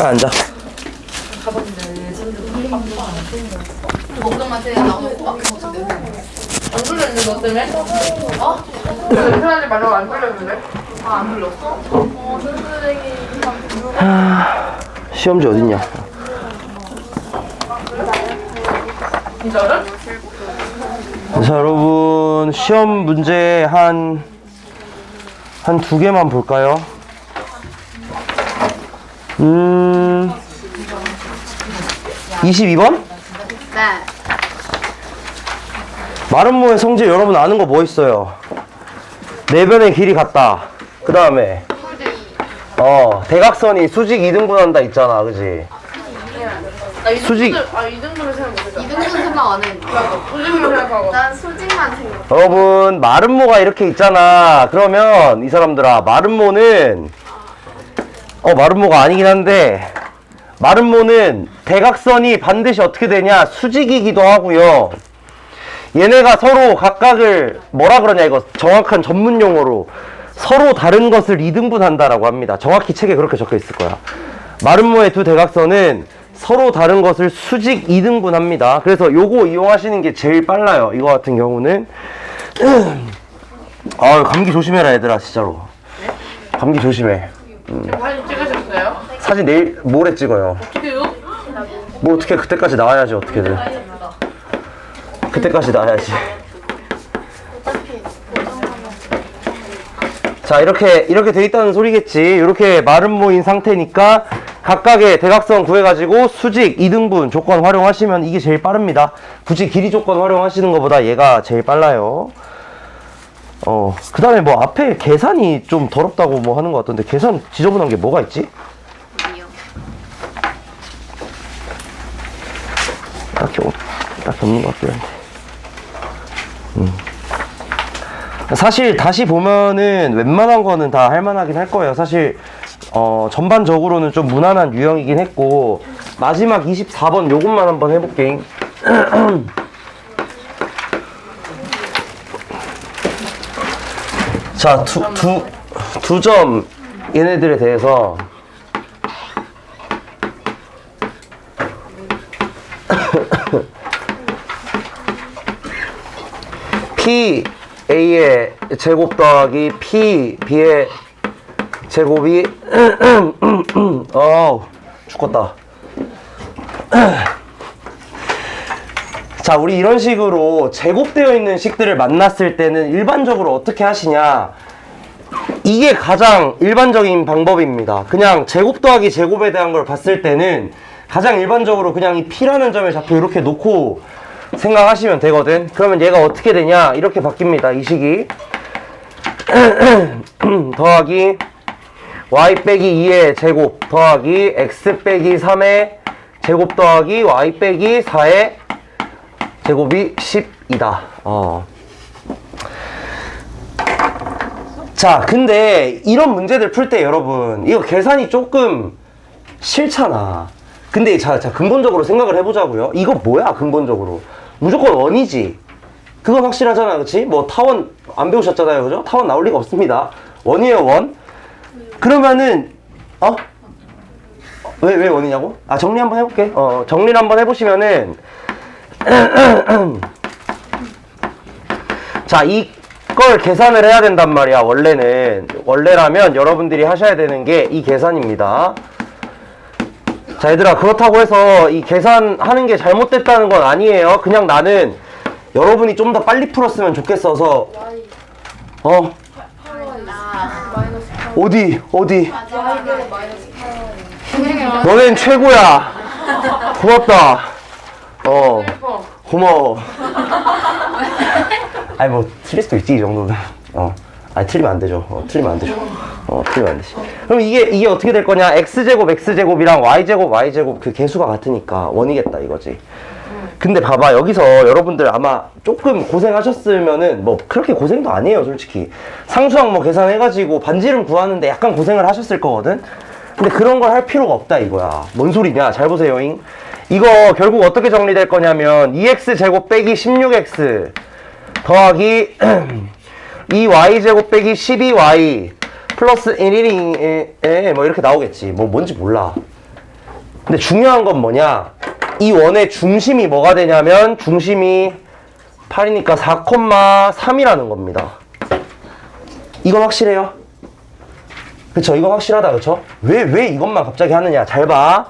앉아. 먹던 맛에 나오는 호박이 먹었는데 안 불렸는데 너 때문에? 어? 편하지 말라고 안 불렸는데? 아 안 불렸어? 선생님이 시험지 어딨냐? 진짜로? 자, 여러분, 시험 문제 한 두 개만 볼까요? 22번? 네. 마름모의 성질 여러분 아는 거 뭐 있어요? 내변의 길이 같다. 그 다음에 대각선이 수직 2등분한다 있잖아, 그지? 수직. 아 2등분을 생각 못했어. 2등분 생각 안 했는데 소식으로 생각하고. 난 수직만 생각 여러분, 마름모가 이렇게 있잖아. 그러면 이 사람들아, 마름모는 마름모가 아니긴 한데, 마름모는 대각선이 반드시 어떻게 되냐? 수직이기도 하고요. 얘네가 서로 각각을 뭐라 그러냐, 이거 정확한 전문 용어로 서로 다른 것을 2등분한다라고 합니다. 정확히 책에 그렇게 적혀 있을 거야. 마름모의 두 대각선은 서로 다른 것을 수직 2등분합니다. 그래서 요거 이용하시는 게 제일 빨라요. 이거 같은 경우는 감기 조심해라 얘들아, 진짜로. 감기 조심해. 지금 사진 찍으셨어요? 사진 내일 모레 찍어요. 어떻게요? 뭐 어떻게 그때까지 나와야지, 어떻게든. 그때까지 나와야지. 자, 이렇게 돼 있다는 소리겠지. 이렇게 마름모인 상태니까 각각의 대각선 구해가지고 수직 2등분 조건 활용하시면 이게 제일 빠릅니다. 굳이 길이 조건 활용하시는 것보다 얘가 제일 빨라요. 그 다음에 뭐 앞에 계산이 좀 더럽다고 뭐 하는 것 같던데, 계산 지저분한 게 뭐가 있지? 아니요. 딱히 없는 것 같긴 한데. 사실 다시 보면은 웬만한 거는 다 할만하긴 할 거예요. 사실 전반적으로는 좀 무난한 유형이긴 했고, 마지막 24번 요것만 한번 해볼게. 자, 두 점 얘네들에 대해서 P A의 제곱 더하기 P B의 제곱이 죽겠다. 자, 우리 이런 식으로 제곱되어 있는 식들을 만났을 때는 일반적으로 어떻게 하시냐, 이게 가장 일반적인 방법입니다. 그냥 제곱 더하기 제곱에 대한 걸 봤을 때는 가장 일반적으로 그냥 이 P라는 점의 좌표 이렇게 놓고 생각하시면 되거든. 그러면 얘가 어떻게 되냐, 이렇게 바뀝니다. 이 식이 더하기 y 빼기 2의 제곱 더하기 x 빼기 3의 제곱 더하기 y 빼기 4의 제곱이 10이다. 자, 근데 이런 문제들 풀 때 여러분, 이거 계산이 조금 싫잖아. 근데 자, 근본적으로 생각을 해보자고요. 이거 뭐야, 근본적으로? 무조건 원이지. 그건 확실하잖아, 그치? 뭐 타원 안 배우셨잖아요, 그죠? 타원 나올 리가 없습니다. 원이에요, 원. 그러면은 왜 원이냐고? 정리 한번 해볼게. 정리를 한번 해보시면은 자, 이걸 계산을 해야 된단 말이야. 원래라면 여러분들이 하셔야 되는 게 이 계산입니다. 자, 얘들아, 그렇다고 해서 이 계산하는 게 잘못됐다는 건 아니에요. 그냥 나는 여러분이 좀 더 빨리 풀었으면 좋겠어서. 어디? 너넨 최고야. 고맙다. 고마워. 아니, 뭐 틀릴 수도 있지, 이 정도는. 아니, 틀리면 안 되죠. 틀리면 안 되지. 그럼 이게 어떻게 될 거냐? x제곱이랑 y제곱 그 개수가 같으니까 원이겠다, 이거지. 근데 봐봐, 여기서 여러분들 아마 조금 고생하셨으면은, 뭐 그렇게 고생도 아니에요, 솔직히. 상수항 뭐 계산해가지고 반지름 구하는데 약간 고생을 하셨을 거거든. 근데 그런 걸 할 필요가 없다, 이거야. 뭔 소리냐? 잘 보세요잉. 이거 결국 어떻게 정리될 거냐면 2x제곱 빼기 16x 더하기 2y제곱 빼기 12y 플러스 1이 뭐 이렇게 나오겠지. 뭔지 몰라. 근데 중요한 건 뭐냐? 이 원의 중심이 뭐가 되냐면 중심이 8이니까 4,3이라는 겁니다. 이건 확실해요? 그쵸? 이건 확실하다, 그쵸? 왜 이것만 갑자기 하느냐? 잘 봐.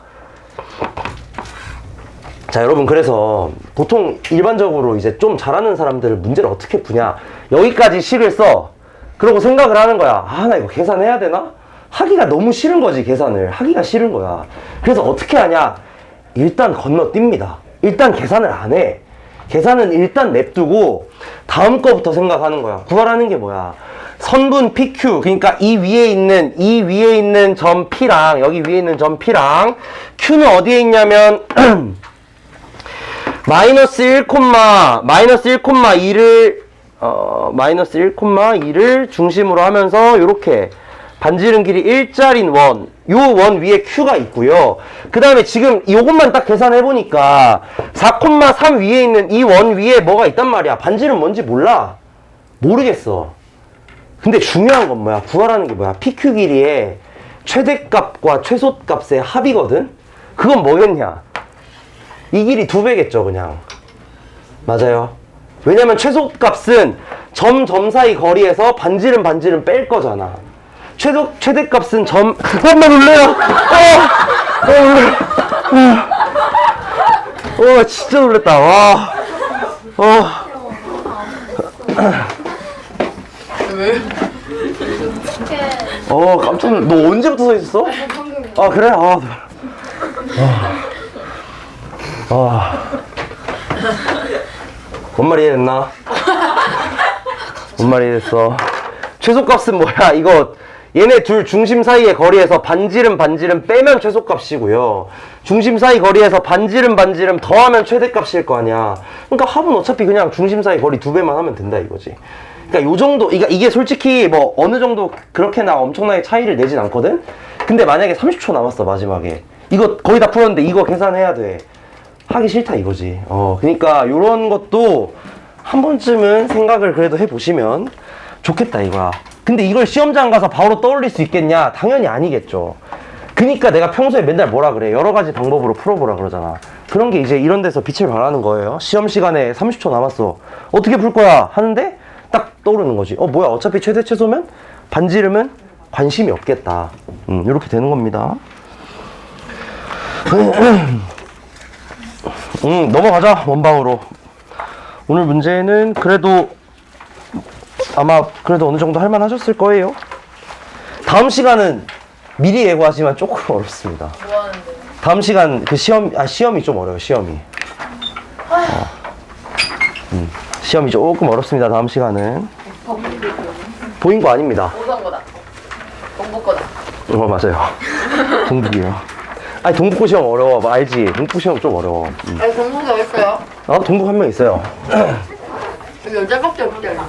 자, 여러분, 그래서 보통 일반적으로 이제 좀 잘하는 사람들은 문제를 어떻게 푸냐? 여기까지 식을 써. 그러고 생각을 하는 거야. 아, 나 이거 계산해야 되나? 하기가 너무 싫은 거지, 계산을. 하기가 싫은 거야. 그래서 어떻게 하냐? 일단 건너뜁니다. 일단 계산을 안 해. 계산은 일단 냅두고 다음 거부터 생각하는 거야. 구하라는 게 뭐야? 선분 PQ, 그러니까 이 위에 있는 점 P랑 여기 위에 있는 점 P랑 Q는 어디에 있냐면 마이너스 1,2를 중심으로 하면서 이렇게 반지름 길이 1짜린 원, 요 원 위에 Q가 있고요. 그 다음에 지금 요것만 딱 계산해보니까 4,3 위에 있는 이 원 위에 뭐가 있단 말이야. 반지름 뭔지 몰라. 모르겠어. 근데 중요한 건 뭐야? 구하라는 게 뭐야? PQ 길이의 최대값과 최소값의 합이거든? 그건 뭐겠냐? 이 길이 2배겠죠, 그냥. 맞아요. 왜냐면 최소값은 점 사이 거리에서 반지름 뺄 거잖아. 최대값은 잠깐만 놀래요. 진짜 놀랬다. 와. 왜? 깜짝 놀랐. 너 언제부터 서 있었어? 아, 그래? 뭔 말이 됐나? 뭔 말이 됐어? 최소값은 뭐야? 이거 얘네 둘 중심 사이의 거리에서 반지름 빼면 최소값이고요. 중심 사이 거리에서 반지름 더하면 최대값일 거 아니야. 그러니까 합은 어차피 그냥 중심 사이 거리 2배만 하면 된다 이거지. 그러니까 요 정도, 이게 솔직히 뭐 어느 정도 그렇게나 엄청나게 차이를 내진 않거든? 근데 만약에 30초 남았어, 마지막에. 이거 거의 다 풀었는데 이거 계산해야 돼. 하기 싫다 이거지. 그러니까 요런 것도 한 번쯤은 생각을 그래도 해보시면 좋겠다 이거야. 근데 이걸 시험장 가서 바로 떠올릴 수 있겠냐? 당연히 아니겠죠. 그니까 내가 평소에 맨날 뭐라 그래? 여러 가지 방법으로 풀어보라 그러잖아. 그런 게 이제 이런 데서 빛을 발하는 거예요. 시험 시간에 30초 남았어. 어떻게 풀 거야? 하는데 딱 떠오르는 거지. 뭐야? 어차피 최대 최소면 반지름은 관심이 없겠다. 이렇게 되는 겁니다. 넘어가자, 원방으로. 오늘 문제는 그래도 아마 그래도 어느 정도 할만 하셨을 거예요. 다음 시간은 미리 예고하지만 조금 어렵습니다. 뭐 하는데? 다음 시간 그 시험이 좀 어려워요, 시험이. 시험이 조금 어렵습니다, 다음 시간은. 보인 거 아닙니다. 오선 거다. 공부 거다. 맞아요. 동북이에요. 아니, 동북고 시험 어려워. 알지? 동북고 시험 좀 어려워. 아니, 공부가 어디 있어요? 동북 한 명 있어요. 여기 여자밖에 없지 않나?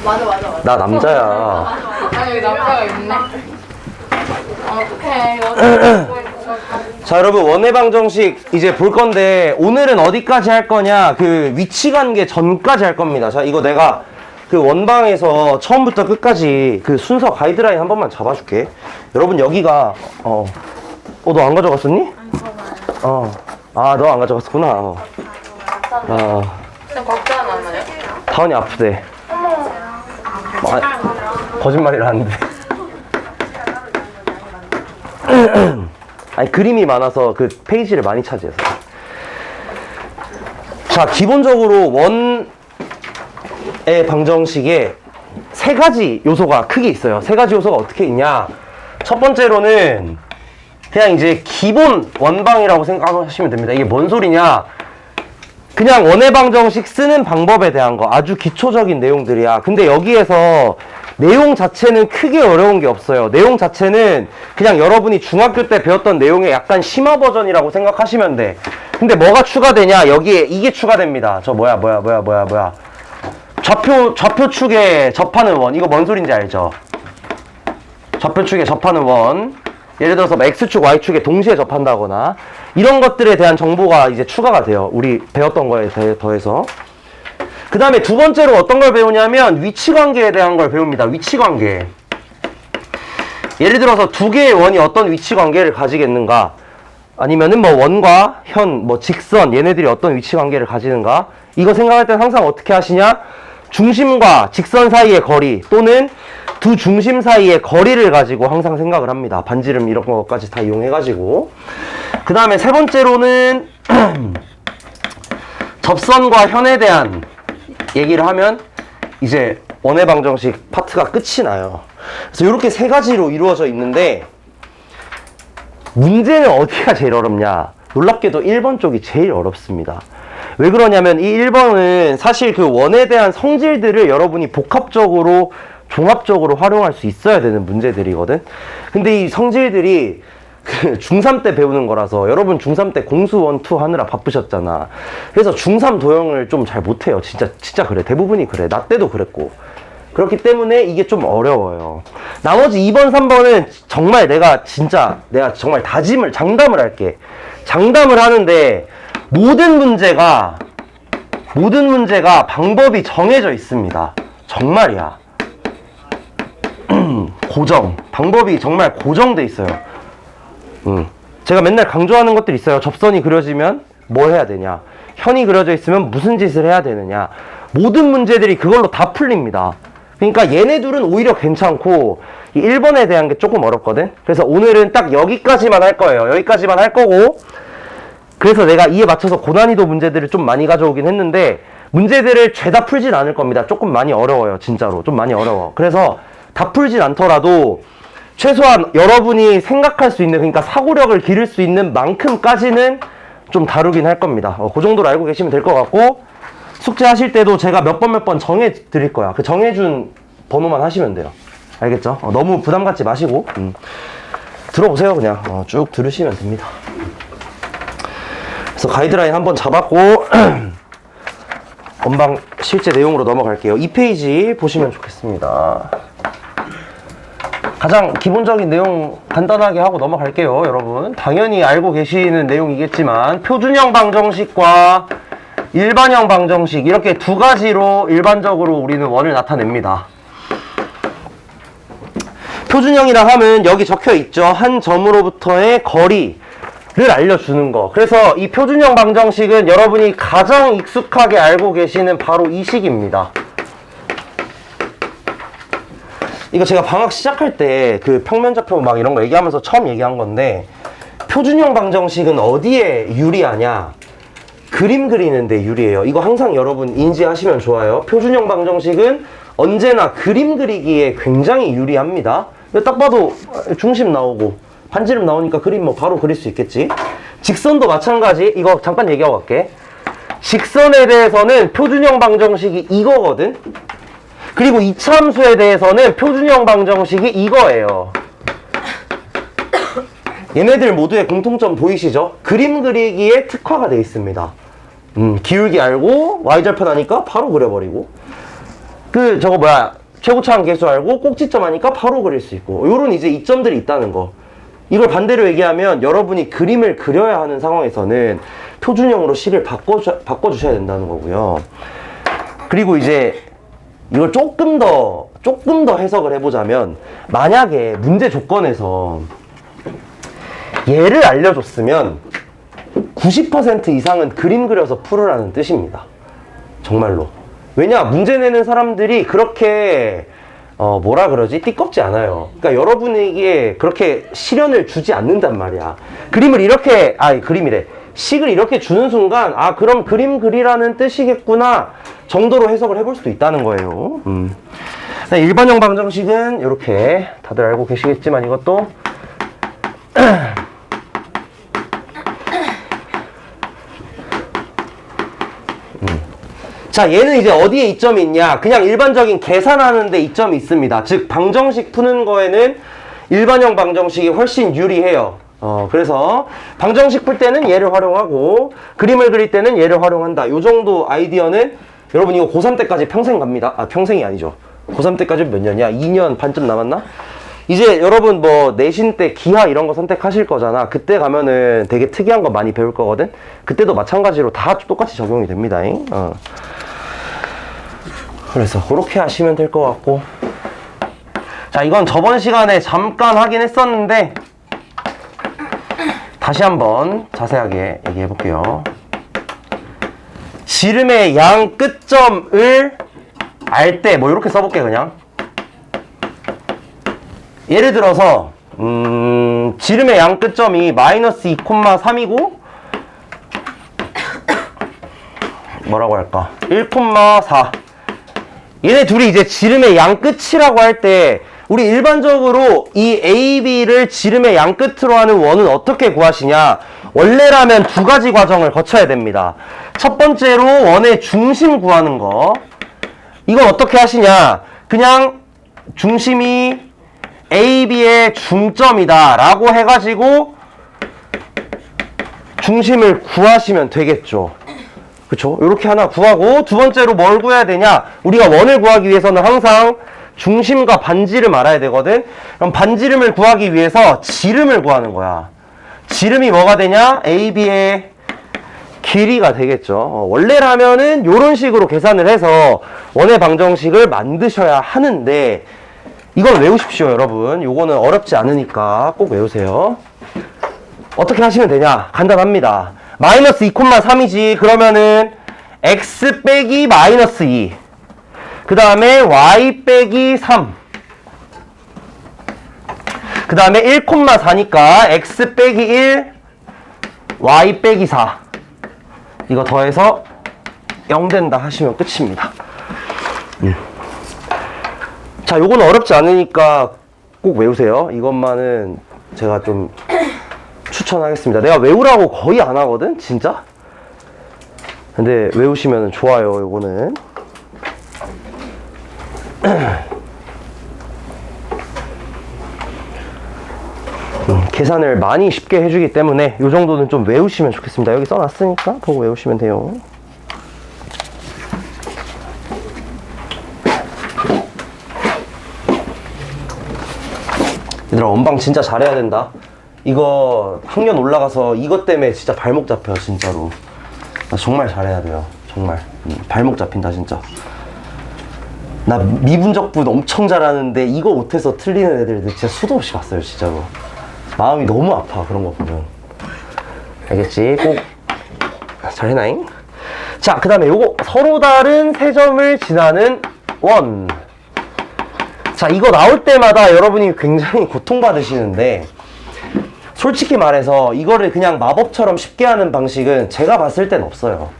맞아. 나 남자야. 아니, 여기 남자가 있네. 어떡해. 자, 여러분, 원해방정식 이제 볼 건데, 오늘은 어디까지 할 거냐? 그 위치 관계 전까지 할 겁니다. 자, 이거 내가 그 원방에서 처음부터 끝까지 그 순서 가이드라인 한 번만 잡아줄게. 여러분, 여기가, 너 안 가져갔었니? 너 안 가져갔었구나. 쌤 걱정 안 하나요? 다운이 아프대. 거짓말이라는데. 아니, 그림이 많아서 그 페이지를 많이 차지해서. 자, 기본적으로 원의 방정식에 세 가지 요소가 크게 있어요. 세 가지 요소가 어떻게 있냐? 첫 번째로는 그냥 이제 기본 원방이라고 생각하시면 됩니다. 이게 뭔 소리냐? 그냥 원의 방정식 쓰는 방법에 대한 거, 아주 기초적인 내용들이야. 근데 여기에서 내용 자체는 크게 어려운 게 없어요. 내용 자체는 그냥 여러분이 중학교 때 배웠던 내용의 약간 심화 버전이라고 생각하시면 돼. 근데 뭐가 추가되냐? 여기에 이게 추가됩니다. 저 뭐야. 좌표축에 접하는 원. 이거 뭔 소린지 알죠? 좌표축에 접하는 원. 예를 들어서 X축, Y축에 동시에 접한다거나 이런 것들에 대한 정보가 이제 추가가 돼요. 우리 배웠던 거에 더해서. 그 다음에 두 번째로 어떤 걸 배우냐면 위치관계에 대한 걸 배웁니다. 위치관계. 예를 들어서 두 개의 원이 어떤 위치관계를 가지겠는가. 아니면은 뭐 원과 현, 뭐 직선, 얘네들이 어떤 위치 관계를 가지는가? 이거 생각할 때는 항상 어떻게 하시냐? 중심과 직선 사이의 거리 또는 두 중심 사이의 거리를 가지고 항상 생각을 합니다. 반지름 이런 것까지 다 이용해가지고. 그 다음에 세 번째로는 접선과 현에 대한 얘기를 하면 이제 원의 방정식 파트가 끝이 나요. 그래서 이렇게 세 가지로 이루어져 있는데 문제는 어디가 제일 어렵냐? 놀랍게도 1번 쪽이 제일 어렵습니다. 왜 그러냐면 이 1번은 사실 그 원에 대한 성질들을 여러분이 복합적으로 종합적으로 활용할 수 있어야 되는 문제들이거든. 근데 이 성질들이 그 중3 때 배우는 거라서 여러분 중3 때 공수 1, 2 하느라 바쁘셨잖아. 그래서 중3 도형을 좀 잘 못해요. 진짜 그래. 대부분이 그래. 나 때도 그랬고. 그렇기 때문에 이게 좀 어려워요. 나머지 2번, 3번은 정말 내가 정말 장담을 할게. 장담을 하는데 모든 문제가 방법이 정해져 있습니다. 정말이야. 방법이 정말 고정돼 있어요. 제가 맨날 강조하는 것들이 있어요. 접선이 그려지면 뭘 해야 되냐, 현이 그려져 있으면 무슨 짓을 해야 되느냐. 모든 문제들이 그걸로 다 풀립니다. 그러니까 얘네 둘은 오히려 괜찮고 이 1번에 대한 게 조금 어렵거든. 그래서 오늘은 딱 여기까지만 할 거예요. 여기까지만 할 거고, 그래서 내가 이에 맞춰서 고난이도 문제들을 좀 많이 가져오긴 했는데 문제들을 죄다 풀진 않을 겁니다. 조금 많이 어려워요. 진짜로 좀 많이 어려워. 그래서 다 풀진 않더라도 최소한 여러분이 생각할 수 있는, 그러니까 사고력을 기를 수 있는 만큼까지는 좀 다루긴 할 겁니다. 그 정도로 알고 계시면 될 것 같고, 숙제하실 때도 제가 몇 번 정해 드릴 거야. 그 정해준 번호만 하시면 돼요. 알겠죠? 너무 부담 갖지 마시고 들어보세요. 그냥 쭉 들으시면 됩니다. 그래서 가이드라인 한번 잡았고 건방 실제 내용으로 넘어갈게요. 2페이지 보시면 좋겠습니다. 가장 기본적인 내용 간단하게 하고 넘어갈게요. 여러분 당연히 알고 계시는 내용이겠지만 표준형 방정식과 일반형 방정식, 이렇게 두 가지로 일반적으로 우리는 원을 나타냅니다. 표준형이라 하면 여기 적혀 있죠. 한 점으로부터의 거리를 알려주는 거. 그래서 이 표준형 방정식은 여러분이 가장 익숙하게 알고 계시는 바로 이 식입니다. 이거 제가 방학 시작할 때 그 평면좌표 막 이런 거 얘기하면서 처음 얘기한 건데, 표준형 방정식은 어디에 유리하냐? 그림 그리는데 유리해요. 이거 항상 여러분 인지하시면 좋아요. 표준형 방정식은 언제나 그림 그리기에 굉장히 유리합니다. 딱 봐도 중심 나오고 반지름 나오니까 그림 뭐 바로 그릴 수 있겠지. 직선도 마찬가지. 이거 잠깐 얘기하고 갈게. 직선에 대해서는 표준형 방정식이 이거거든. 그리고 이차함수에 대해서는 표준형 방정식이 이거예요. 얘네들 모두의 공통점 보이시죠? 그림 그리기에 특화가 되어 있습니다. 기울기 알고 y절편 하니까 바로 그려버리고, 최고차항 계수 알고 꼭지점 하니까 바로 그릴 수 있고, 요런 이제 이점들이 있다는 거. 이걸 반대로 얘기하면 여러분이 그림을 그려야 하는 상황에서는 표준형으로 식을 바꿔주셔야 된다는 거고요. 그리고 이제 이걸 조금 더 해석을 해보자면, 만약에 문제 조건에서 얘를 알려줬으면 90% 이상은 그림 그려서 풀으라는 뜻입니다. 정말로. 왜냐, 문제 내는 사람들이 그렇게 띠껍지 않아요. 그러니까 여러분에게 그렇게 시련을 주지 않는단 말이야. 식을 이렇게 주는 순간, 그럼 그림 그리라는 뜻이겠구나 정도로 해석을 해볼 수도 있다는 거예요. 일반형 방정식은 이렇게 다들 알고 계시겠지만, 이것도 자, 얘는 이제 어디에 이점이 있냐? 그냥 일반적인 계산하는 데 이점이 있습니다. 즉 방정식 푸는 거에는 일반형 방정식이 훨씬 유리해요. 그래서 방정식 풀 때는 얘를 활용하고 그림을 그릴 때는 얘를 활용한다. 요 정도 아이디어는 여러분 이거 고3 때까지 평생 갑니다. 평생이 아니죠. 고3 때까지 몇 년이야? 2년 반쯤 남았나? 이제 여러분 뭐 내신 때 기하 이런 거 선택하실 거잖아. 그때 가면은 되게 특이한 거 많이 배울 거거든. 그때도 마찬가지로 다 똑같이 적용이 됩니다. 그래서 그렇게 하시면 될 것 같고, 자, 이건 저번 시간에 잠깐 하긴 했었는데 다시 한번 자세하게 얘기해 볼게요. 지름의 양 끝점을 알 때 뭐 이렇게 써볼게 그냥. 예를 들어서 지름의 양 끝점이 마이너스 2,3이고 뭐라고 할까 1,4. 얘네 둘이 이제 지름의 양 끝이라고 할 때 우리 일반적으로 이 AB를 지름의 양 끝으로 하는 원은 어떻게 구하시냐. 원래라면 두 가지 과정을 거쳐야 됩니다. 첫 번째로 원의 중심 구하는 거. 이건 어떻게 하시냐. 그냥 중심이 AB의 중점이다 라고 해가지고 중심을 구하시면 되겠죠. 그쵸? 이렇게 하나 구하고, 두 번째로 뭘 구해야 되냐. 우리가 원을 구하기 위해서는 항상 중심과 반지름 알아야 되거든. 그럼 반지름을 구하기 위해서 지름을 구하는 거야. 지름이 뭐가 되냐? AB의 길이가 되겠죠. 원래라면은 이런 식으로 계산을 해서 원의 방정식을 만드셔야 하는데, 이건 외우십시오 여러분. 요거는 어렵지 않으니까 꼭 외우세요. 어떻게 하시면 되냐? 간단합니다. 마이너스 2,3이지. 그러면은 x 빼기 마이너스 2, 그 다음에 y 빼기 3, 그 다음에 1,4니까 x 빼기 1, y 빼기 4. 이거 더해서 0 된다 하시면 끝입니다. 자, 요거는 어렵지 않으니까 꼭 외우세요. 이것만은 제가 좀 추천하겠습니다. 내가 외우라고 거의 안 하거든, 진짜? 근데 외우시면 좋아요, 요거는. 계산을 많이 쉽게 해주기 때문에 요 정도는 좀 외우시면 좋겠습니다. 여기 써놨으니까 보고 외우시면 돼요. 얘들아, 원방 진짜 잘해야 된다. 이거 학년 올라가서 이것 때문에 진짜 발목 잡혀, 진짜로. 나 정말 잘해야 돼요, 정말. 발목 잡힌다, 진짜. 나 미분적분 엄청 잘하는데 이거 못해서 틀리는 애들 진짜 수도 없이 봤어요, 진짜로. 마음이 너무 아파, 그런 거 보면. 알겠지? 꼭 잘해나잉? 자, 그 다음에 요거 서로 다른 세 점을 지나는 원. 자, 이거 나올 때마다 여러분이 굉장히 고통받으시는데, 솔직히 말해서 이거를 그냥 마법처럼 쉽게 하는 방식은 제가 봤을 땐 없어요.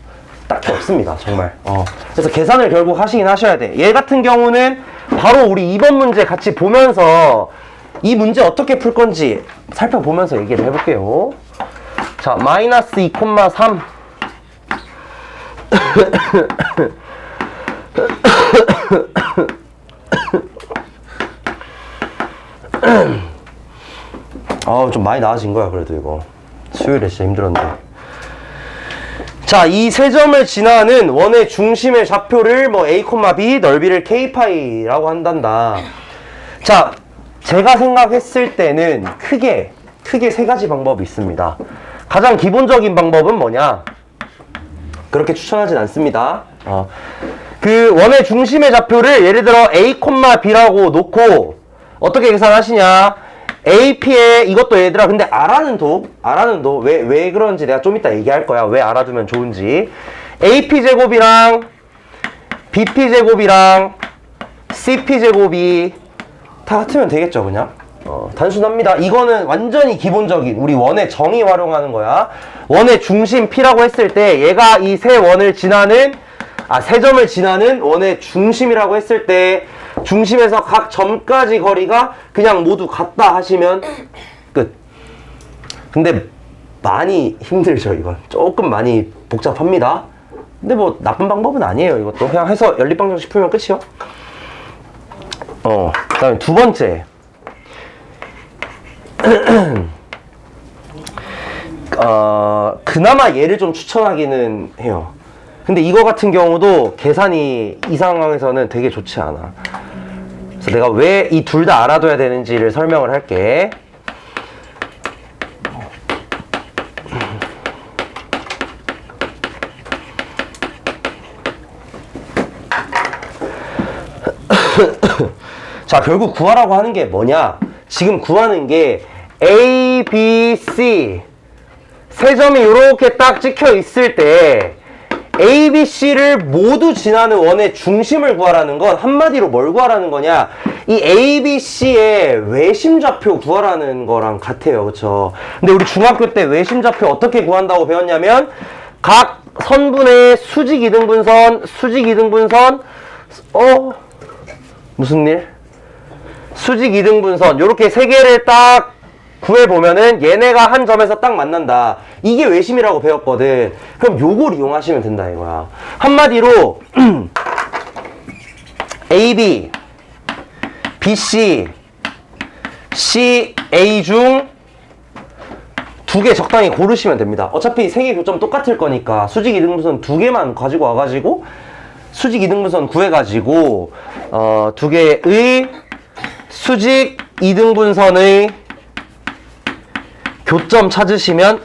딱히 없습니다, 정말. 그래서 계산을 결국 하시긴 하셔야 돼. 얘 같은 경우는 바로 우리 2번 문제 같이 보면서 이 문제 어떻게 풀 건지 살펴보면서 얘기를 해볼게요. 자, 마이너스 2,3. 좀 많이 나아진 거야, 그래도 이거. 수요일에 진짜 힘들었는데. 자, 이 세 점을 지나는 원의 중심의 좌표를 뭐 a, b, 넓이를 k파이라고 한단다. 자, 제가 생각했을 때는 크게 세 가지 방법이 있습니다. 가장 기본적인 방법은 뭐냐? 그렇게 추천하진 않습니다. 그 원의 중심의 좌표를 예를 들어 a, b라고 놓고 어떻게 계산하시냐? AP에 이것도 얘들아, 근데 R하는 도 왜 그런지 내가 좀 이따 얘기할 거야. 왜 알아두면 좋은지. AP 제곱이랑 BP 제곱이랑 CP 제곱이 다 같으면 되겠죠, 그냥. 단순합니다. 이거는 완전히 기본적인 우리 원의 정의 활용하는 거야. 원의 중심 P라고 했을 때 얘가 이 세 원을 지나는 세 점을 지나는 원의 중심이라고 했을 때 중심에서 각 점까지 거리가 그냥 모두 같다 하시면 끝. 근데 많이 힘들죠, 이건. 조금 많이 복잡합니다. 근데 뭐 나쁜 방법은 아니에요, 이것도. 그냥 해서 연립방정식 풀면 끝이요. 그 다음에 두 번째. 그나마 얘를 좀 추천하기는 해요. 근데 이거 같은 경우도 계산이 이 상황에서는 되게 좋지 않아. 그래서 내가 왜 이 둘 다 알아둬야 되는지를 설명을 할게. 자, 결국 구하라고 하는 게 뭐냐? 지금 구하는 게 A, B, C 세 점이 이렇게 딱 찍혀 있을 때 A, B, C를 모두 지나는 원의 중심을 구하라는 건 한마디로 뭘 구하라는 거냐? 이 A, B, C의 외심좌표 구하라는 거랑 같아요. 그쵸? 근데 우리 중학교 때 외심좌표 어떻게 구한다고 배웠냐면 각 선분의 수직 이등분선, 무슨 일? 수직 이등분선 요렇게 세 개를 딱 구해보면은 얘네가 한 점에서 딱 만난다. 이게 외심이라고 배웠거든. 그럼 요걸 이용하시면 된다 이거야. 한마디로 AB, BC, CA 중 두 개 적당히 고르시면 됩니다. 어차피 세 개 교점 똑같을 거니까 수직 이등분선 두 개만 가지고 와가지고 수직 이등분선 구해가지고 두 개의 수직 이등분선의 교점 찾으시면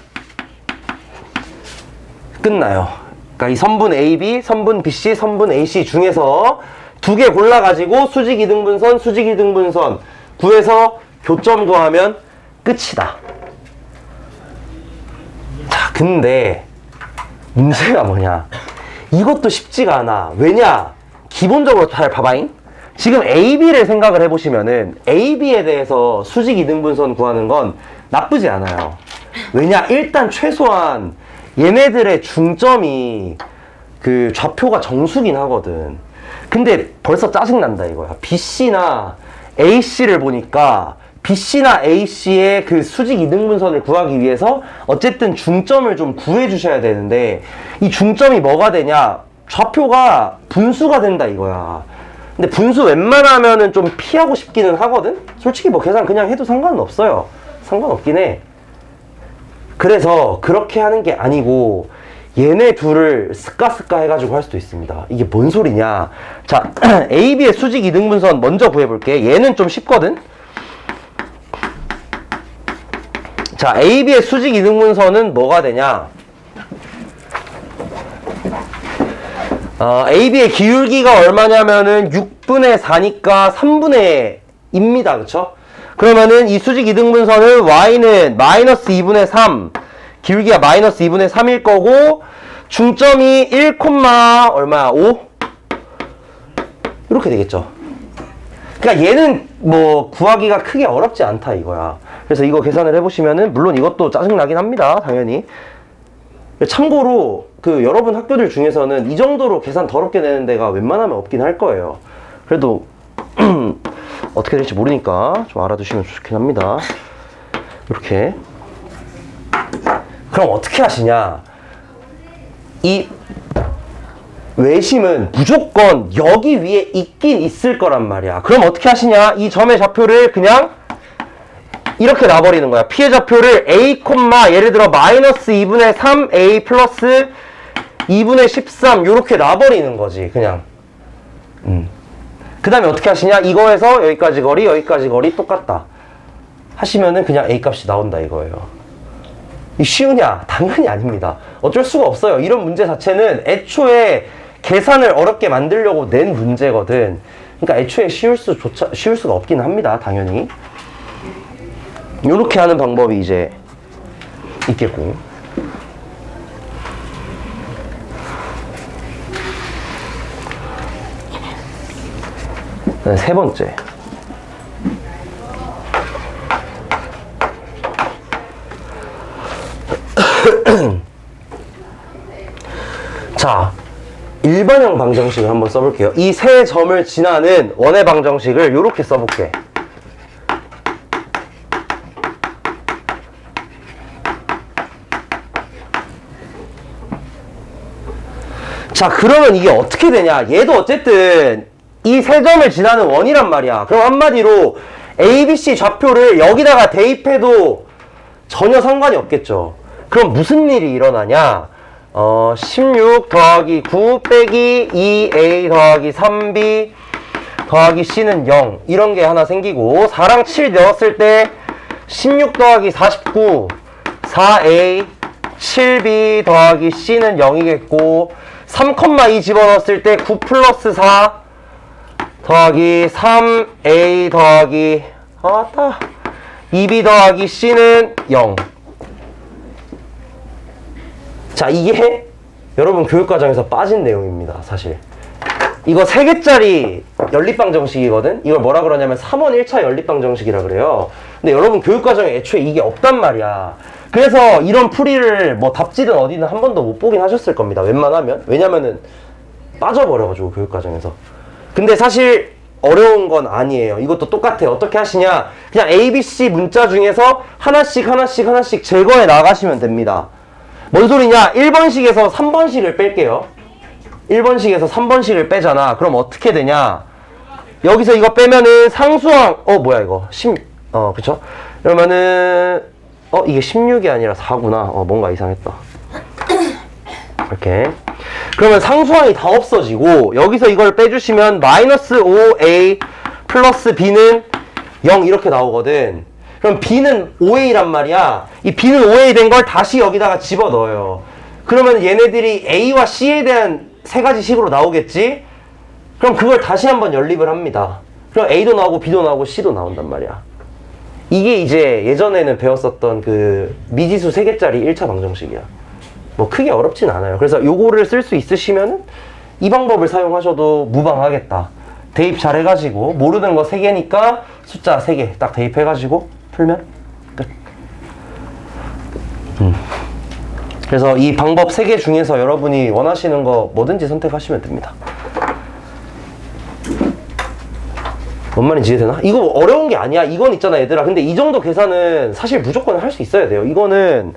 끝나요. 그러니까 이 선분 AB, 선분 BC, 선분 AC 중에서 두 개 골라가지고 수직 이등분선 구해서 교점 구하면 끝이다. 자, 근데 문제가 뭐냐? 이것도 쉽지가 않아. 왜냐? 기본적으로 잘 봐봐잉. 지금 AB를 생각을 해보시면은 AB에 대해서 수직 이등분선 구하는 건 나쁘지 않아요. 왜냐? 일단 최소한 얘네들의 중점이 그 좌표가 정수긴 하거든. 근데 벌써 짜증난다 이거야. BC나 AC를 보니까 BC나 AC의 그 수직 이등분선을 구하기 위해서 어쨌든 중점을 좀 구해 주셔야 되는데 이 중점이 뭐가 되냐? 좌표가 분수가 된다 이거야. 근데 분수 웬만하면은 좀 피하고 싶기는 하거든? 솔직히 뭐 계산 그냥 해도 상관은 없어요. 상관없긴 해. 그래서 그렇게 하는 게 아니고 얘네 둘을 스까스까 해가지고 할 수도 있습니다. 이게 뭔 소리냐? 자, AB의 수직 이등분선 먼저 구해볼게. 얘는 좀 쉽거든? 자, AB의 수직 이등분선은 뭐가 되냐? AB의 기울기가 얼마냐면은 6분의 4니까 3분의 2입니다. 그쵸? 그러면은 이 수직 이등분선은 y는 마이너스 2분의 3, 기울기가 마이너스 2분의 3일 거고, 중점이 1, 얼마야? 5? 이렇게 되겠죠. 그러니까 얘는 뭐 구하기가 크게 어렵지 않다 이거야. 그래서 이거 계산을 해보시면은, 물론 이것도 짜증나긴 합니다. 당연히. 참고로 그 여러분 학교들 중에서는 이 정도로 계산 더럽게 내는 데가 웬만하면 없긴 할 거예요. 그래도 어떻게 될지 모르니까 좀 알아두시면 좋긴 합니다. 이렇게. 그럼 어떻게 하시냐? 이 외심은 무조건 여기 위에 있긴 있을 거란 말이야. 그럼 어떻게 하시냐? 이 점의 좌표를 그냥 이렇게 놔버리는 거야. P의 좌표를 A, 예를 들어 마이너스 2분의 3, A 플러스 2분의 13 요렇게 놔버리는 거지. 그냥. 그 다음에 어떻게 하시냐? 이거에서 여기까지 거리 똑같다 하시면은 그냥 A 값이 나온다 이거예요. 이 쉬우냐? 당연히 아닙니다. 어쩔 수가 없어요. 이런 문제 자체는 애초에 계산을 어렵게 만들려고 낸 문제거든. 그러니까 애초에 쉬울 수가 없긴 합니다. 당연히. 요렇게 하는 방법이 이제 있겠고. 세 번째. 자, 일반형 방정식을 한번 써볼게요. 이 세 점을 지나는 원의 방정식을 이렇게 써볼게. 자, 그러면 이게 어떻게 되냐? 얘도 어쨌든 이 세 점을 지나는 원이란 말이야. 그럼 한마디로 ABC 좌표를 여기다가 대입해도 전혀 상관이 없겠죠. 그럼 무슨 일이 일어나냐? 16 더하기 9 빼기 2A 더하기 3B 더하기 C는 0 이런 게 하나 생기고, 4랑 7 넣었을 때 16 더하기 49 4A 7B 더하기 C는 0이겠고, 3,2 집어넣었을 때 9 플러스 4 더하기 3A 더하기 2B 더하기 C는 0. 자, 이게 여러분 교육과정에서 빠진 내용입니다, 사실. 이거 3개짜리 연립방 정식이거든? 이걸 뭐라 그러냐면 3원 1차 연립방 정식이라 그래요. 근데 여러분 교육과정에 애초에 이게 없단 말이야. 그래서 이런 풀이를 뭐 답지든 어디든 한 번도 못 보긴 하셨을 겁니다, 웬만하면. 왜냐면은 빠져버려가지고 교육과정에서. 근데 사실 어려운 건 아니에요. 이것도 똑같아요. 어떻게 하시냐, 그냥 ABC 문자 중에서 하나씩 제거해 나가시면 됩니다. 뭔 소리냐, 1번식에서 3번식을 뺄게요. 1번식에서 3번식을 빼잖아. 그럼 어떻게 되냐, 여기서 이거 빼면은 상수항, 뭐야 이거 그쵸? 그러면은 이게 16이 아니라 4구나. 뭔가 이상했다. 이렇게. 그러면 상수항이 다 없어지고, 여기서 이걸 빼주시면 마이너스 5a 플러스 b는 0 이렇게 나오거든. 그럼 b는 5a란 말이야. 이 b는 5a 된 걸 다시 여기다가 집어넣어요. 그러면 얘네들이 a와 c에 대한 3가지 식으로 나오겠지? 그럼 그걸 다시 한번 연립을 합니다. 그럼 a도 나오고 b도 나오고 c도 나온단 말이야. 이게 이제 예전에는 배웠었던 그 미지수 3개짜리 1차 방정식이야. 뭐 크게 어렵진 않아요. 그래서 요거를 쓸 수 있으시면은 이 방법을 사용하셔도 무방하겠다. 대입 잘 해가지고 모르는 거 3개니까 숫자 3개 딱 대입해가지고 풀면 끝. 그래서 이 방법 3개 중에서 여러분이 원하시는 거 뭐든지 선택하시면 됩니다. 뭔 말인지 이해되나? 이거 어려운 게 아니야. 이건 있잖아 얘들아. 근데 이 정도 계산은 사실 무조건 할 수 있어야 돼요. 이거는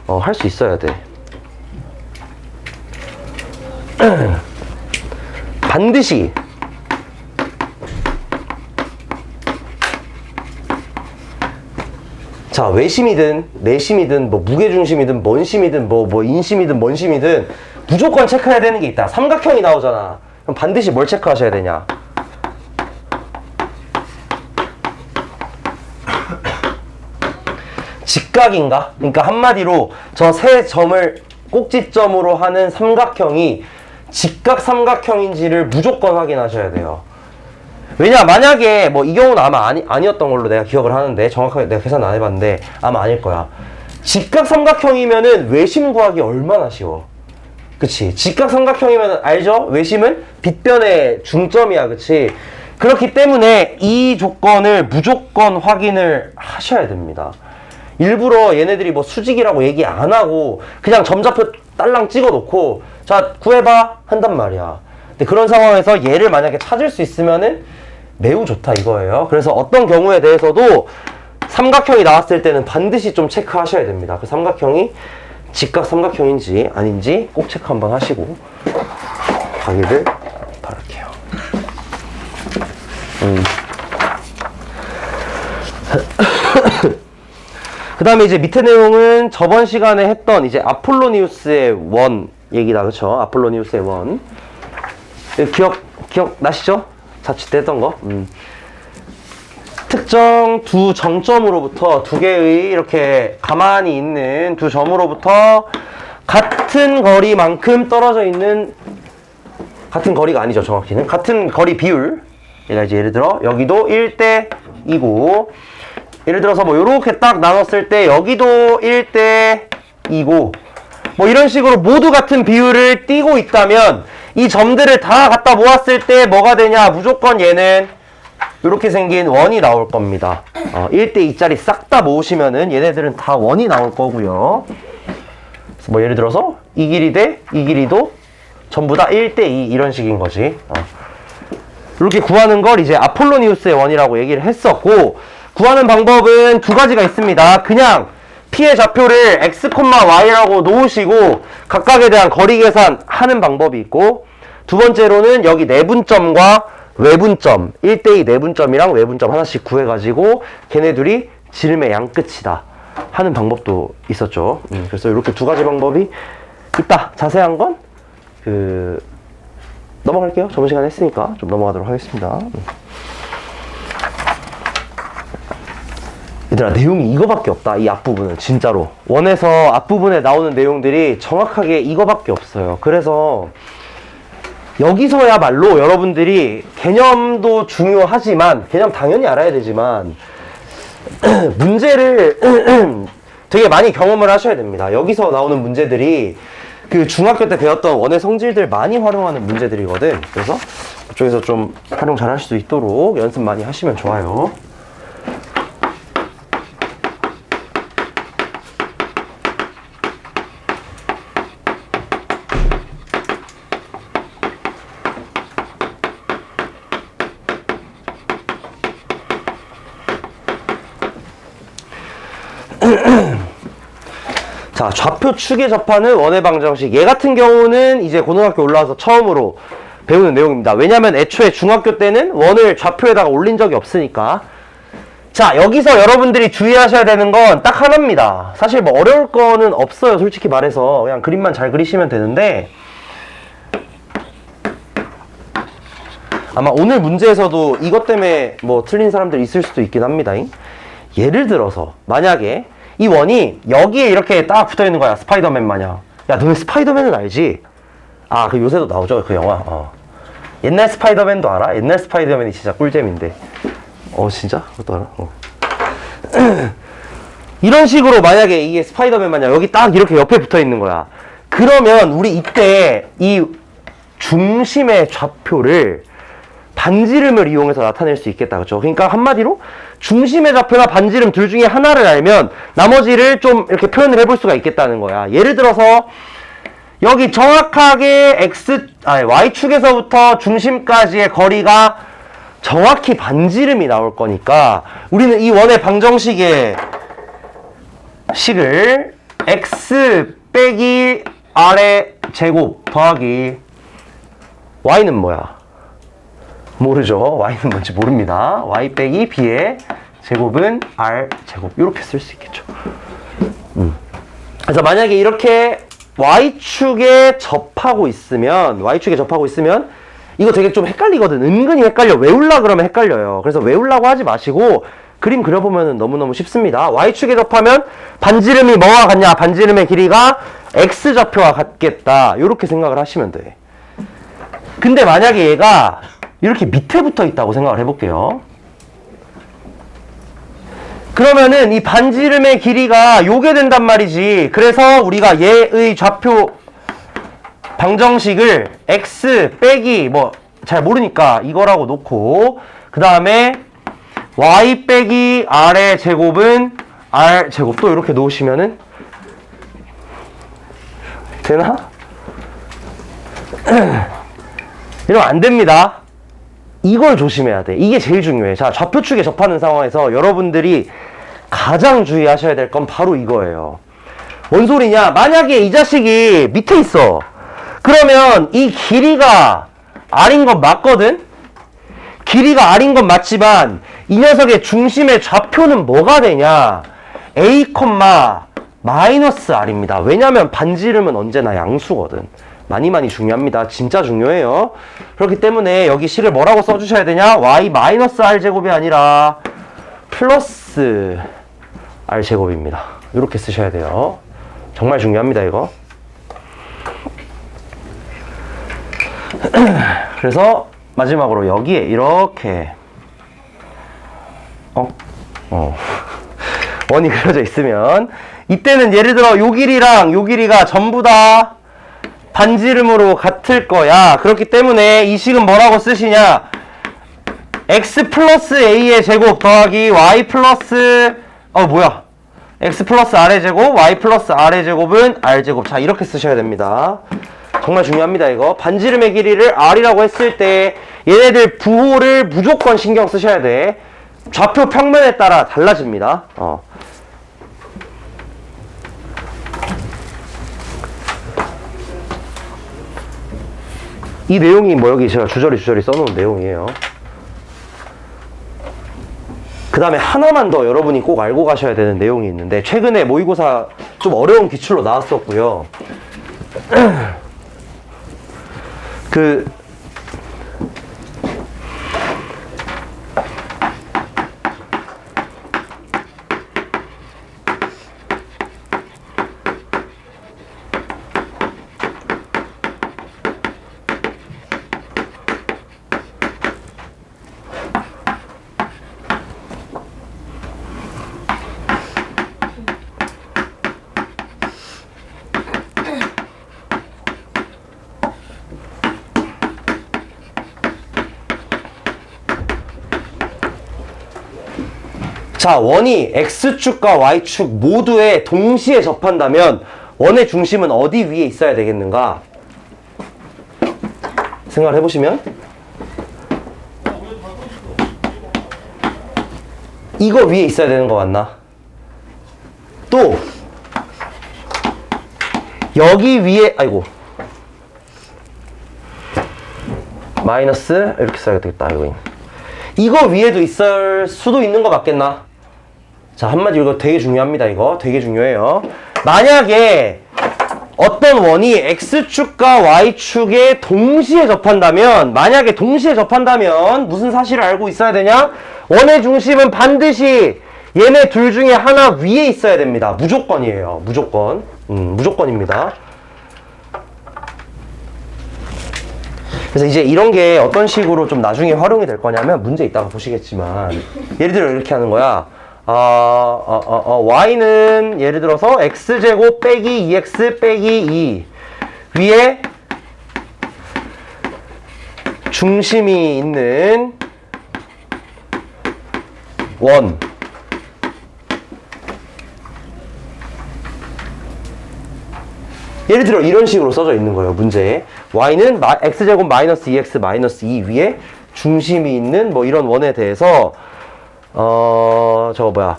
할 수 있어야 돼. 반드시 자, 외심이든 내심이든 뭐 무게중심이든 먼심이든 뭐 인심이든 먼심이든 무조건 체크해야 되는 게 있다. 삼각형이 나오잖아. 그럼 반드시 뭘 체크하셔야 되냐? 직각인가? 그러니까 한마디로 저 세 점을 꼭지점으로 하는 삼각형이 직각 삼각형인지를 무조건 확인하셔야 돼요. 왜냐, 만약에 뭐 이 경우는 아마 아니었던 걸로 내가 기억을 하는데, 정확하게 내가 계산 안 해봤는데 아마 아닐 거야. 직각 삼각형이면은 외심 구하기 얼마나 쉬워. 그치? 직각 삼각형이면 알죠? 외심은 빗변의 중점이야. 그치? 그렇기 때문에 이 조건을 무조건 확인을 하셔야 됩니다. 일부러 얘네들이 뭐 수직이라고 얘기 안 하고 그냥 점좌표 딸랑 찍어 놓고 자 구해봐 한단 말이야. 근데 그런 상황에서 얘를 만약에 찾을 수 있으면은 매우 좋다 이거예요. 그래서 어떤 경우에 대해서도 삼각형이 나왔을 때는 반드시 좀 체크하셔야 됩니다. 그 삼각형이 직각 삼각형인지 아닌지 꼭 체크 한번 하시고 가기를 바랄게요. 그 다음에 이제 밑에 내용은 저번 시간에 했던 이제 아폴로니우스의 원 얘기다. 그쵸? 아폴로니우스의 원. 기억나시죠? 자취 때 했던 거. 특정 두 정점으로부터 두 개의 이렇게 가만히 있는 두 점으로부터 같은 거리만큼 떨어져 있는, 같은 거리가 아니죠, 정확히는. 같은 거리 비율. 얘가 이제 예를 들어 여기도 1대 2고, 예를 들어서 뭐 요렇게 딱 나눴을 때 여기도 1대 2고, 뭐 이런 식으로 모두 같은 비율을 띄고 있다면 이 점들을 다 갖다 모았을 때 뭐가 되냐? 무조건 얘는 이렇게 생긴 원이 나올 겁니다. 1대 2짜리 싹 다 모으시면은 얘네들은 다 원이 나올 거고요. 그래서 뭐 예를 들어서 이 길이 대 이 길이도 전부 다 1대 2 이런 식인 거지. 이렇게 구하는 걸 이제 아폴로니우스의 원이라고 얘기를 했었고, 구하는 방법은 두 가지가 있습니다. 그냥 P의 좌표를 x, y라고 놓으시고 각각에 대한 거리 계산하는 방법이 있고, 두 번째로는 여기 내분점과 외분점, 1대2 내분점이랑 외분점 하나씩 구해가지고 걔네들이 지름의 양끝이다 하는 방법도 있었죠. 그래서 이렇게 두 가지 방법이 있다. 자세한 건 넘어갈게요. 저번 시간에 했으니까 좀 넘어가도록 하겠습니다. 얘들아, 내용이 이거밖에 없다. 이 앞부분은 진짜로 원에서 앞부분에 나오는 내용들이 정확하게 이거밖에 없어요. 그래서 여기서야말로 여러분들이 개념도 중요하지만, 개념 당연히 알아야 되지만 문제를 되게 많이 경험을 하셔야 됩니다. 여기서 나오는 문제들이 그 중학교 때 배웠던 원의 성질들 많이 활용하는 문제들이거든. 그래서 그쪽에서 좀 활용 잘 할 수 있도록 연습 많이 하시면 좋아요. 자, 좌표 축에 접하는 원의 방정식. 얘 같은 경우는 이제 고등학교 올라와서 처음으로 배우는 내용입니다. 왜냐면 애초에 중학교 때는 원을 좌표에다가 올린 적이 없으니까. 자, 여기서 여러분들이 주의하셔야 되는 건 딱 하나입니다. 사실 뭐 어려울 거는 없어요. 솔직히 말해서. 그냥 그림만 잘 그리시면 되는데, 아마 오늘 문제에서도 이것 때문에 뭐 틀린 사람들 있을 수도 있긴 합니다. 예를 들어서 만약에 이 원이 여기에 이렇게 딱 붙어 있는 거야. 스파이더맨 마냥. 야, 너네 스파이더맨은 알지? 아, 그 요새도 나오죠, 그 영화. 옛날 스파이더맨도 알아? 옛날 스파이더맨이 진짜 꿀잼인데. 진짜? 그것도 알아? 이런 식으로 만약에 이게 스파이더맨 마냥 여기 딱 이렇게 옆에 붙어 있는 거야. 그러면 우리 이때 이 중심의 좌표를 반지름을 이용해서 나타낼 수 있겠다. 그렇죠? 그러니까 한마디로 중심의 좌표나 반지름 둘 중에 하나를 알면 나머지를 좀 이렇게 표현을 해볼 수가 있겠다는 거야. 예를 들어서 여기 정확하게 Y축에서부터 중심까지의 거리가 정확히 반지름이 나올 거니까 우리는 이 원의 방정식의 식을 x 빼기 r의 제곱 더하기 y는 뭐야? 모르죠. y는 뭔지 모릅니다. y 빼기 b의 제곱은 r 제곱 이렇게 쓸 수 있겠죠. 그래서 만약에 이렇게 y축에 접하고 있으면 이거 되게 좀 헷갈리거든. 은근히 헷갈려. 외우려 그러면 헷갈려요. 그래서 외우려고 하지 마시고 그림 그려보면 너무너무 쉽습니다. y축에 접하면 반지름이 뭐와 같냐? 반지름의 길이가 x좌표와 같겠다. 이렇게 생각을 하시면 돼. 근데 만약에 얘가 이렇게 밑에 붙어 있다고 생각을 해볼게요. 그러면은 이 반지름의 길이가 요게 된단 말이지. 그래서 우리가 얘의 좌표 방정식을 x 빼기 뭐 잘 모르니까 이거라고 놓고 그 다음에 y 빼기 r의 제곱은 r 제곱 또 이렇게 놓으시면은 되나? 이러면 안 됩니다. 이걸 조심해야 돼. 이게 제일 중요해. 자, 좌표축에 접하는 상황에서 여러분들이 가장 주의하셔야 될 건 바로 이거예요. 뭔 소리냐? 만약에 이 자식이 밑에 있어. 그러면 이 길이가 r인 건 맞거든? 길이가 r인 건 맞지만 이 녀석의 중심의 좌표는 뭐가 되냐? a, 마이너스 r입니다. 왜냐면 반지름은 언제나 양수거든. 많이 중요합니다. 진짜 중요해요. 그렇기 때문에 여기 식을 뭐라고 써주셔야 되냐? y 마이너스 r 제곱이 아니라 플러스 r 제곱입니다. 이렇게 쓰셔야 돼요. 정말 중요합니다, 이거. 그래서 마지막으로 여기에 이렇게 원이 그려져 있으면 이때는 예를 들어 요 길이랑 요 길이가 전부 다 반지름으로 같을 거야. 그렇기 때문에 이 식은 뭐라고 쓰시냐? x 플러스 a의 제곱 더하기 y 플러스 x 플러스 r의 제곱 y 플러스 r의 제곱은 r 제곱. 자, 이렇게 쓰셔야 됩니다. 정말 중요합니다. 이거 반지름의 길이를 r이라고 했을 때 얘네들 부호를 무조건 신경 쓰셔야 돼. 좌표 평면에 따라 달라집니다. 이 내용이 뭐 여기 제가 주저리 써놓은 내용이에요. 그 다음에 하나만 더 여러분이 꼭 알고 가셔야 되는 내용이 있는데 최근에 모의고사 좀 어려운 기출로 나왔었고요. 자, 원이 X축과 Y축 모두에 동시에 접한다면 원의 중심은 어디 위에 있어야 되겠는가? 생각을 해보시면 이거 위에 있어야 되는 거 맞나? 또 여기 위에 아이고 마이너스 이렇게 써야 되겠다. 이거 위에도 있을 수도 있는 거 맞겠나? 자, 한마디로 이거 되게 중요합니다. 이거 되게 중요해요. 만약에 어떤 원이 X축과 Y축에 동시에 접한다면, 만약에 동시에 접한다면 무슨 사실을 알고 있어야 되냐? 원의 중심은 반드시 얘네 둘 중에 하나 위에 있어야 됩니다. 무조건이에요. 무조건. 무조건입니다. 그래서 이제 이런 게 어떤 식으로 좀 나중에 활용이 될 거냐면, 문제 이따가 보시겠지만, 예를 들어 이렇게 하는 거야. y는 예를 들어서 x제곱 빼기 2x 빼기 2 위에 중심이 있는 원 예를 들어 이런 식으로 써져 있는 거예요. 문제에 y는 x제곱 마이너스 2x 마이너스 2 위에 중심이 있는 뭐 이런 원에 대해서 저거 뭐야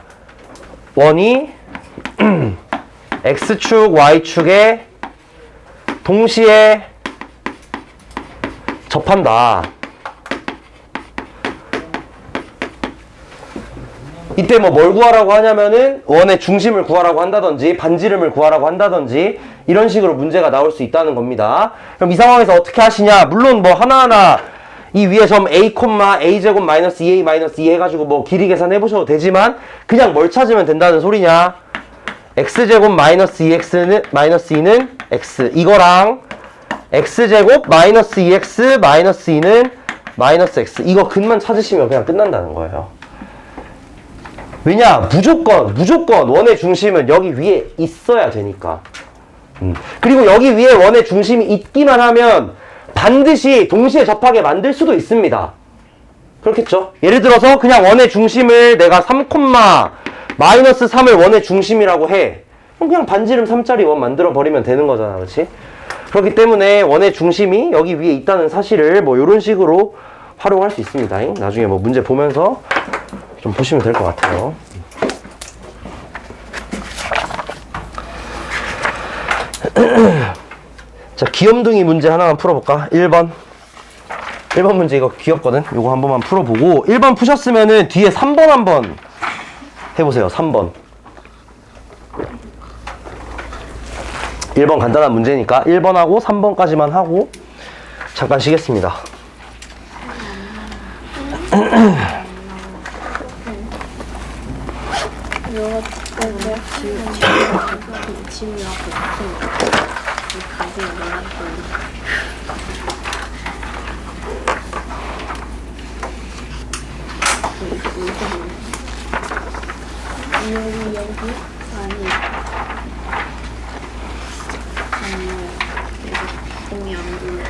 원이 x축 y축에 동시에 접한다. 이때 뭐 뭘 구하라고 하냐면은 원의 중심을 구하라고 한다든지 반지름을 구하라고 한다든지 이런 식으로 문제가 나올 수 있다는 겁니다. 그럼 이 상황에서 어떻게 하시냐? 물론 뭐 하나하나 이 위에 점 a, a제곱 마이너스 2a 마이너스 2 해가지고 뭐 길이 계산해 보셔도 되지만 그냥 뭘 찾으면 된다는 소리냐? x제곱 마이너스 2x는 마이너스 2는 x 이거랑 x제곱 마이너스 2x 마이너스 2는 마이너스 x 이거 근만 찾으시면 그냥 끝난다는 거예요. 왜냐? 무조건 원의 중심은 여기 위에 있어야 되니까. 그리고 여기 위에 원의 중심이 있기만 하면 반드시 동시에 접하게 만들 수도 있습니다. 그렇겠죠? 예를 들어서 그냥 원의 중심을 내가 3, 마이너스 3을 원의 중심이라고 해. 그럼 그냥 반지름 3짜리 원 만들어 버리면 되는 거잖아. 그렇지? 그렇기 때문에 원의 중심이 여기 위에 있다는 사실을 뭐 이런 식으로 활용할 수 있습니다. 나중에 뭐 문제 보면서 좀 보시면 될 것 같아요. 자, 귀염둥이 문제 하나만 풀어볼까? 1번 문제 이거 귀엽거든? 이거 한 번만 풀어보고 1번 푸셨으면은 뒤에 3번 한번 해보세요. 3번 1번 간단한 문제니까 1번하고 3번까지만 하고 잠깐 쉬겠습니다. 공이 안 불러.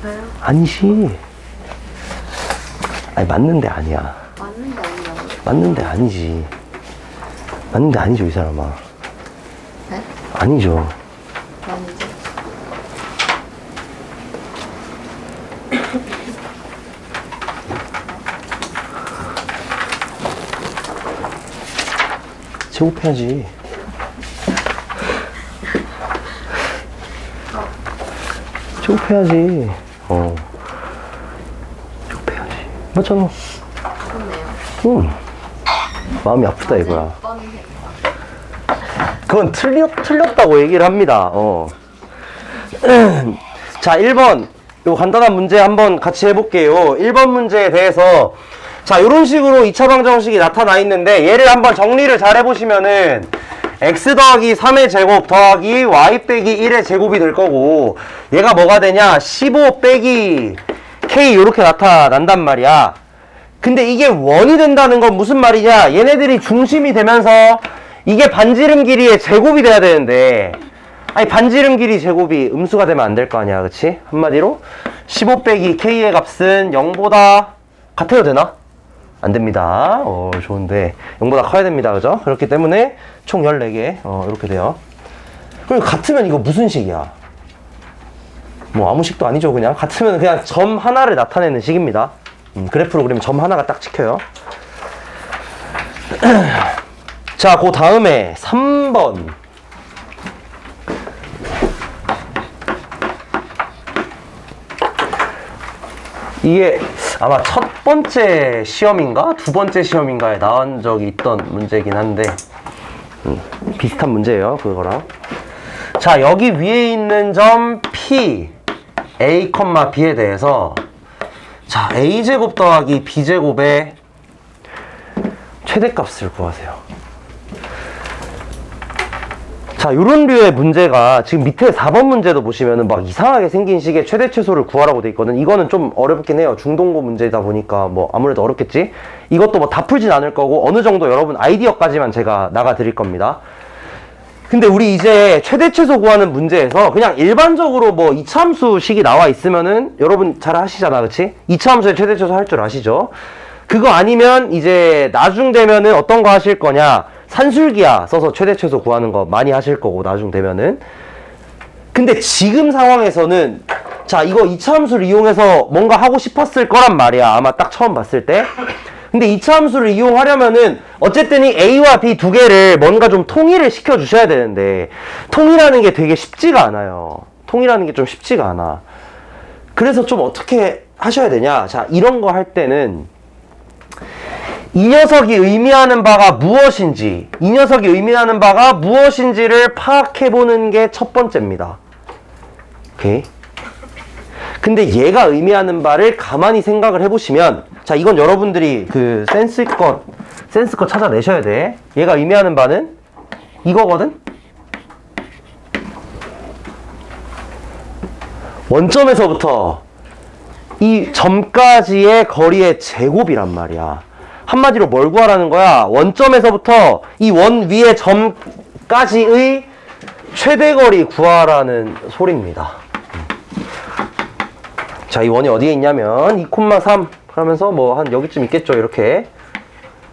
왜요? 아니지. 아니, 맞는데 아니야. 맞는데 아니라고? 맞는데 아니지. 맞는데 아니죠, 이 사람아. 네? 아니죠. 아니지. 제곱해야지. 제곱해야지. 제곱해야지. 맞잖아. 그렇네요. 마음이 아프다 이거야. 뻔해. 그건 틀렸다고 얘기를 합니다. 자, 1번. 요 간단한 문제 한번 같이 해볼게요. 1번 문제에 대해서. 자, 요런 식으로 2차 방정식이 나타나 있는데, 얘를 한번 정리를 잘 해보시면은, x 더하기 3의 제곱 더하기 y 빼기 1의 제곱이 될 거고, 얘가 뭐가 되냐? 15 빼기 k 요렇게 나타난단 말이야. 근데 이게 원이 된다는 건 무슨 말이냐? 얘네들이 중심이 되면서 이게 반지름 길이의 제곱이 돼야 되는데, 아니 반지름 길이 제곱이 음수가 되면 안 될 거 아니야, 그치? 한마디로 15 빼기 k의 값은 0보다 같아도 되나? 안 됩니다. 좋은데 0보다 커야 됩니다, 그죠? 그렇기 때문에 총 14개 이렇게 돼요. 그럼 같으면 이거 무슨 식이야? 뭐 아무 식도 아니죠. 그냥 같으면 그냥 점 하나를 나타내는 식입니다. 그래프로 그리면 점 하나가 딱 찍혀요. 자, 그 다음에 3번. 이게 아마 첫 번째 시험인가? 두 번째 시험인가에 나온 적이 있던 문제긴 한데, 비슷한 문제예요, 그거랑. 자, 여기 위에 있는 점 P, A, B에 대해서, 자, A제곱 더하기 B제곱의 최대값을 구하세요. 자, 요런 류의 문제가 지금 밑에 4번 문제도 보시면은 막 이상하게 생긴 식의 최대 최소를 구하라고 돼 있거든. 이거는 좀 어렵긴 해요. 중동고 문제다 보니까 뭐 아무래도 어렵겠지. 이것도 뭐 다 풀진 않을 거고 어느 정도 여러분 아이디어까지만 제가 나가 드릴 겁니다. 근데 우리 이제 최대 최소 구하는 문제에서 그냥 일반적으로 뭐 이차함수 식이 나와 있으면은 여러분 잘 하시잖아, 그치? 이차함수의 최대 최소 할 줄 아시죠? 그거 아니면 이제 나중 되면은 어떤 거 하실 거냐? 산술기하 써서 최대 최소 구하는 거 많이 하실 거고, 나중 되면은. 근데 지금 상황에서는 자, 이거 이차함수를 이용해서 뭔가 하고 싶었을 거란 말이야, 아마 딱 처음 봤을 때. 근데 이차함수를 이용하려면은 어쨌든 이 A와 B 두 개를 뭔가 좀 통일을 시켜 주셔야 되는데, 통일하는 게 되게 쉽지가 않아요. 통일하는 게 좀 쉽지가 않아. 그래서 좀 어떻게 하셔야 되냐? 자, 이런 거 할 때는 이 녀석이 의미하는 바가 무엇인지, 이 녀석이 의미하는 바가 무엇인지를 파악해보는 게 첫 번째입니다. 오케이? 근데 얘가 의미하는 바를 가만히 생각을 해보시면, 자, 이건 여러분들이 그 센스껏 찾아내셔야 돼. 얘가 의미하는 바는 이거거든? 원점에서부터 이 점까지의 거리의 제곱이란 말이야. 한마디로 뭘 구하라는 거야? 원점에서부터 이 원 위의 점까지의 최대거리 구하라는 소리입니다. 자, 이 원이 어디에 있냐면 2,3 그러면서 뭐 한 여기쯤 있겠죠, 이렇게.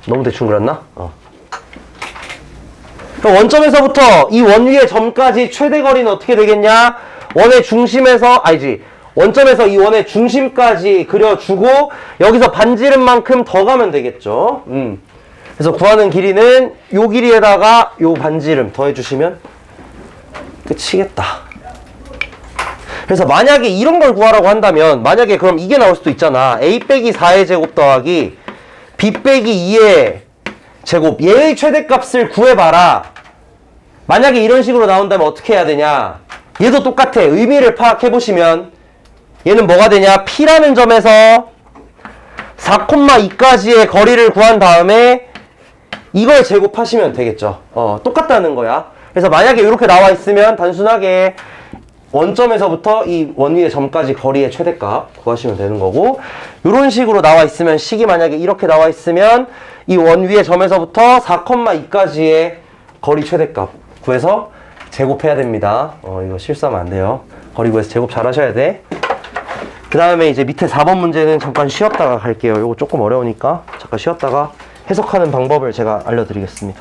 너무 대충 그렸나? 그럼 원점에서부터 이 원 위의 점까지 최대거리는 어떻게 되겠냐? 원의 중심에서, 원점에서 이 원의 중심까지 그려주고 여기서 반지름만큼 더 가면 되겠죠. 그래서 구하는 길이는 요 길이에다가 요 반지름 더해주시면 끝이겠다. 그래서 만약에 이런 걸 구하라고 한다면, 만약에 그럼 이게 나올 수도 있잖아. A 빼기 4의 제곱 더하기 B 빼기 2의 제곱, 얘의 최대값을 구해봐라. 만약에 이런 식으로 나온다면 어떻게 해야 되냐? 얘도 똑같아. 의미를 파악해보시면 얘는 뭐가 되냐? P라는 점에서 4,2까지의 거리를 구한 다음에 이걸 제곱하시면 되겠죠. 똑같다는 거야. 그래서 만약에 이렇게 나와 있으면 단순하게 원점에서부터 이 원 위의 점까지 거리의 최대값 구하시면 되는 거고, 이런 식으로 나와 있으면, 식이 만약에 이렇게 나와 있으면 이 원 위의 점에서부터 4,2까지의 거리 최대값 구해서 제곱해야 됩니다. 이거 실수하면 안 돼요. 거리구에서 제곱 잘 하셔야 돼. 그 다음에 이제 밑에 4번 문제는 잠깐 쉬었다가 갈게요. 이거 조금 어려우니까 잠깐 쉬었다가 해석하는 방법을 제가 알려드리겠습니다.